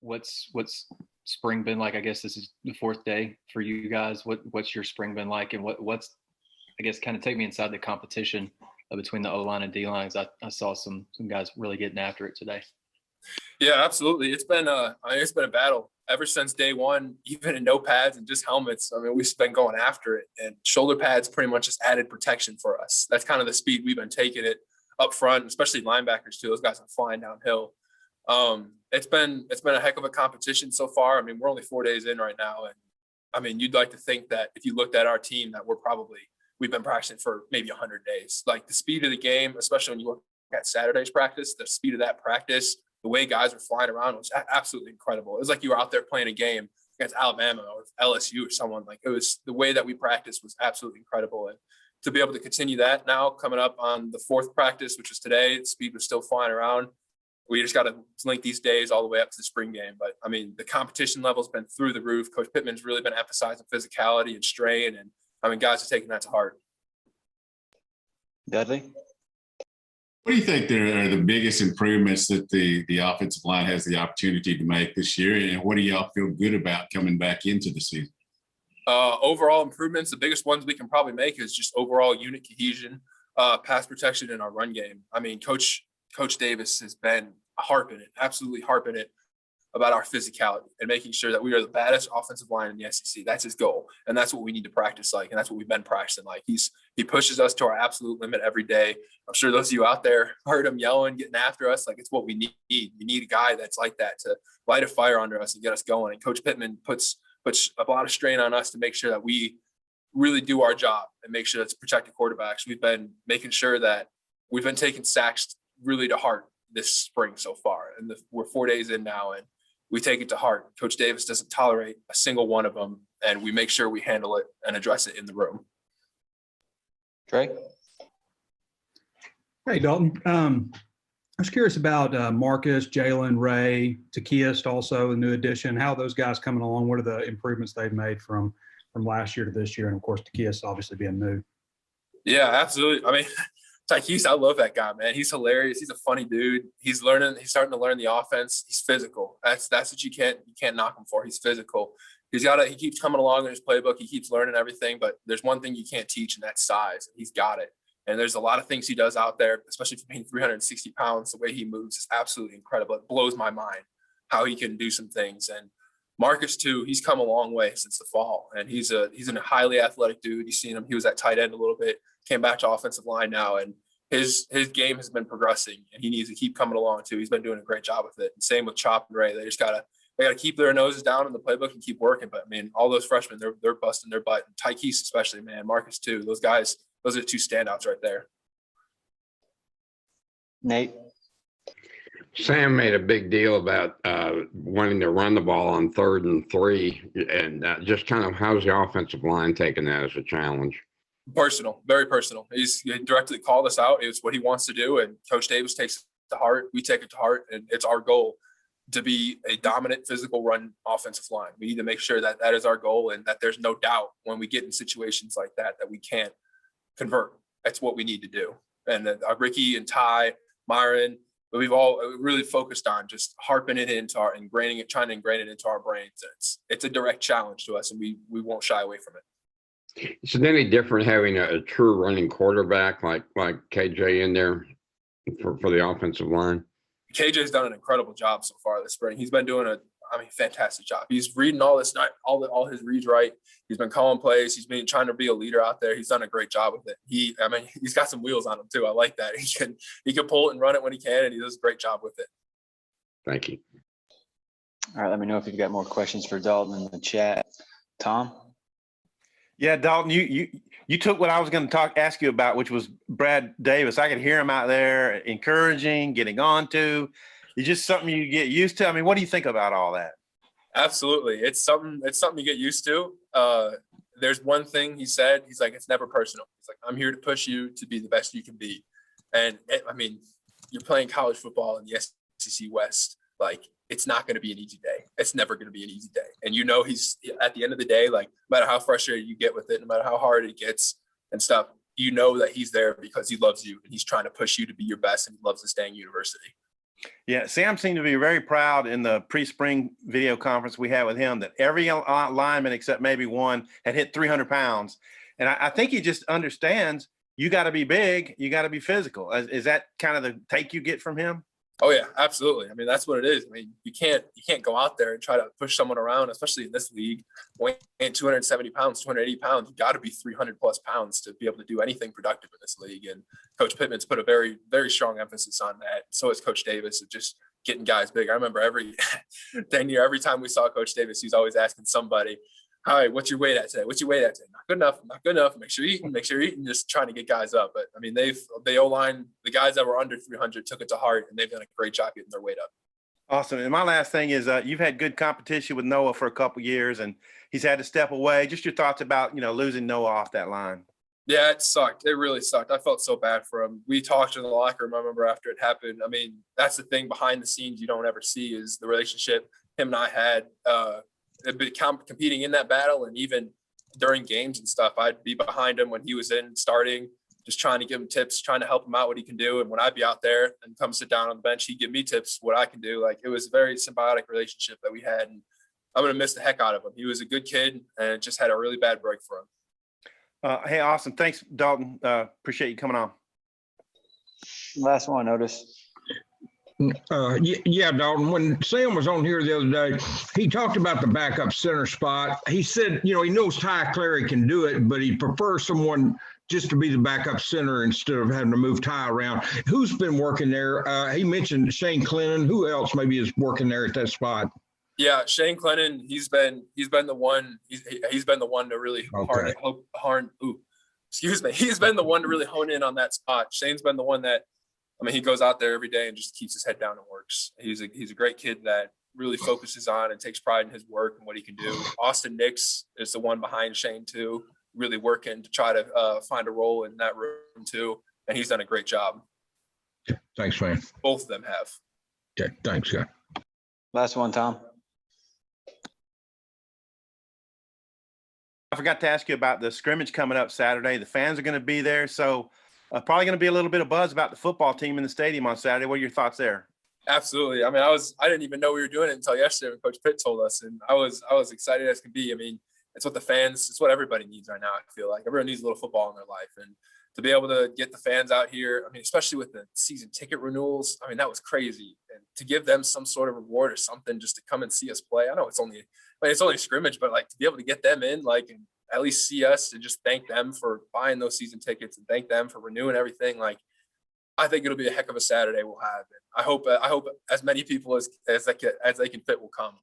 what's spring been like? I guess this is the fourth day for you guys. What's your spring been like, and what's I guess kind of take me inside the competition between the O line and D lines. I saw some guys really getting after it today. Yeah, absolutely. It's been a battle ever since day one, even in no pads and just helmets. I mean, we've been going after it, and shoulder pads pretty much just added protection for us. That's kind of the speed we've been taking it up front, especially linebackers too. Those guys are flying downhill. It's been a heck of a competition so far. I mean, we're only 4 days in right now, and I mean, you'd like to think that if you looked at our team, that we've been practicing for maybe 100 days. Like the speed of the game, especially when you look at Saturday's practice, the speed of that practice, the way guys were flying around was absolutely incredible. It was like you were out there playing a game against Alabama or LSU or someone. Like, it was the way that we practiced was absolutely incredible. And to be able to continue that now, coming up on the fourth practice, which was today, the speed was still flying around. We just got to link these days all the way up to the spring game. But I mean, the competition level's been through the roof. Coach Pittman's really been emphasizing physicality and strain, and I mean, guys are taking that to heart. Dudley? What do you think are the biggest improvements that the offensive line has the opportunity to make this year, and what do y'all feel good about coming back into the season? Overall improvements, the biggest ones we can probably make is just overall unit cohesion, pass protection, in our run game. I mean, Coach Davis has been absolutely harping it about our physicality and making sure that we are the baddest offensive line in the SEC. That's his goal, and that's what we need to practice like, and that's what we've been practicing like. He pushes us to our absolute limit every day. I'm sure those of you out there heard him yelling, getting after us. Like, it's what we need. We need a guy that's like that to light a fire under us and get us going. And Coach Pittman puts a lot of strain on us to make sure that we really do our job and make sure that's protect the quarterbacks. We've been making sure that we've been taking sacks really to heart this spring so far, and we're 4 days in now, and we take it to heart. Coach Davis doesn't tolerate a single one of them, and we make sure we handle it and address it in the room. Trey? Hey, Dalton. I was curious about Marcus, Jalen, Ray, Takiest, also a new addition. How are those guys coming along? What are the improvements they've made from last year to this year? And, of course, Takiest obviously being new. Yeah, absolutely. I mean, Tykees, I love that guy, man. He's hilarious. He's a funny dude. He's starting to learn the offense. He's physical. That's what you can't knock him for. He's physical. He keeps coming along in his playbook. He keeps learning everything, but there's one thing you can't teach, and that's size. He's got it. And there's a lot of things he does out there, especially for being 360 pounds. The way he moves is absolutely incredible. It blows my mind how he can do some things. And Marcus too, he's come a long way since the fall, and he's a highly athletic dude. You've seen him. He was at tight end a little bit, came back to offensive line now, and his game has been progressing, and he needs to keep coming along too. He's been doing a great job with it. And same with Chop and Ray. They gotta keep their noses down in the playbook and keep working. But I mean, all those freshmen, they're busting their butt. And Tykees especially, man, Marcus too. Those guys, those are two standouts right there. Nate? Sam made a big deal about wanting to run the ball on 3rd and 3, and just kind of how's the offensive line taking that as a challenge? Personal, very personal. He directly called us out. It's what he wants to do, and Coach Davis takes it to heart. We take it to heart, and it's our goal to be a dominant physical run offensive line. We need to make sure that is our goal, and that there's no doubt when we get in situations like that we can't convert. That's what we need to do. And Ricky and Ty, Myron, we've all really focused on just harping it into trying to ingrain it into our brains. It's a direct challenge to us, and we won't shy away from it. Is it any different having a true running quarterback like KJ in there for the offensive line? KJ's done an incredible job so far this spring. He's been doing a fantastic job. He's reading all this, all his reads right. He's been calling plays. He's been trying to be a leader out there. He's done a great job with it. He's got some wheels on him too. I like that. He can pull it and run it when he can, and he does a great job with it. Thank you. All right, let me know if you've got more questions for Dalton in the chat. Tom? Yeah, Dalton, you took what I was going to ask you about, which was Brad Davis. I could hear him out there encouraging, getting on to. It's just something you get used to. I mean, what do you think about all that? Absolutely. It's something you get used to. There's one thing he said. He's like, it's never personal. He's like, I'm here to push you to be the best you can be. And you're playing college football in the SEC West. Like, it's not going to be an easy day. It's never going to be an easy day. And he's at the end of the day, like, no matter how frustrated you get with it, no matter how hard it gets and stuff, that he's there because he loves you and he's trying to push you to be your best, and he loves this dang university. Yeah, Sam seemed to be very proud in the pre-spring video conference we had with him that every lineman except maybe one had hit 300 pounds. And I think he just understands you got to be big, you got to be physical. Is that kind of the take you get from him? Oh yeah, absolutely. I mean, that's what it is. I mean, you can't go out there and try to push someone around, especially in this league, weighing 270 pounds, 280 pounds. You got to be 300 plus pounds to be able to do anything productive in this league. And Coach Pittman's put a very, very strong emphasis on that. So is Coach Davis, of just getting guys big. I remember every time we saw Coach Davis, he's always asking somebody, "All right, what's your weight at today? What's your weight at today? Not good enough. Not good enough. Make sure you're eating, just trying to get guys up." But I mean, the O-line, the guys that were under 300 took it to heart, and they've done a great job getting their weight up. Awesome. And my last thing is you've had good competition with Noah for a couple of years, and he's had to step away. Just your thoughts about, losing Noah off that line. Yeah, it sucked. It really sucked. I felt so bad for him. We talked in the locker room, I remember, after it happened. I mean, that's the thing behind the scenes you don't ever see is the relationship him and I had. Competing in that battle, and even during games and stuff, I'd be behind him when he was in starting, just trying to give him tips, trying to help him out what he can do. And when I'd be out there and come sit down on the bench, he'd give me tips what I can do. Like, it was a very symbiotic relationship that we had, and I'm gonna miss the heck out of him. He was a good kid and just had a really bad break for him. Hey, awesome. Thanks, Dalton. Appreciate you coming on. Last one, Otis. Yeah, Dalton, when Sam was on here the other day, he talked about the backup center spot. He said, he knows Ty Clary can do it, but he prefers someone just to be the backup center instead of having to move Ty around. Who's been working there? He mentioned Shane Clennon. Who else maybe is working there at that spot? Yeah, Shane Clennon, he's been the one. He's been the one to really He's been the one to really hone in on that spot. Shane's been the one that, I mean, he goes out there every day and just keeps his head down and works. He's a great kid that really focuses on and takes pride in his work and what he can do. Austin Nix is the one behind Shane too, really working to try to find a role in that room too. And he's done a great job. Thanks, man. Both of them have. Okay, thanks, guy. Last one, Tom. I forgot to ask you about the scrimmage coming up Saturday. The fans are going to be there, so probably going to be a little bit of buzz about the football team in the stadium on Saturday. What are your thoughts there? Absolutely. I mean, I didn't even know we were doing it until yesterday when Coach Pitt told us, and I was excited as could be. I mean, it's what everybody needs right now. I feel like everyone needs a little football in their life, and to be able to get the fans out here, I mean, especially with the season ticket renewals, I mean, that was crazy. And to give them some sort of reward or something just to come and see us play. I know it's only scrimmage, but like to be able to get them in, like, and at least see us and just thank them for buying those season tickets and thank them for renewing everything. Like, I think it'll be a heck of a Saturday we'll have. And I hope as many people as they can fit will come.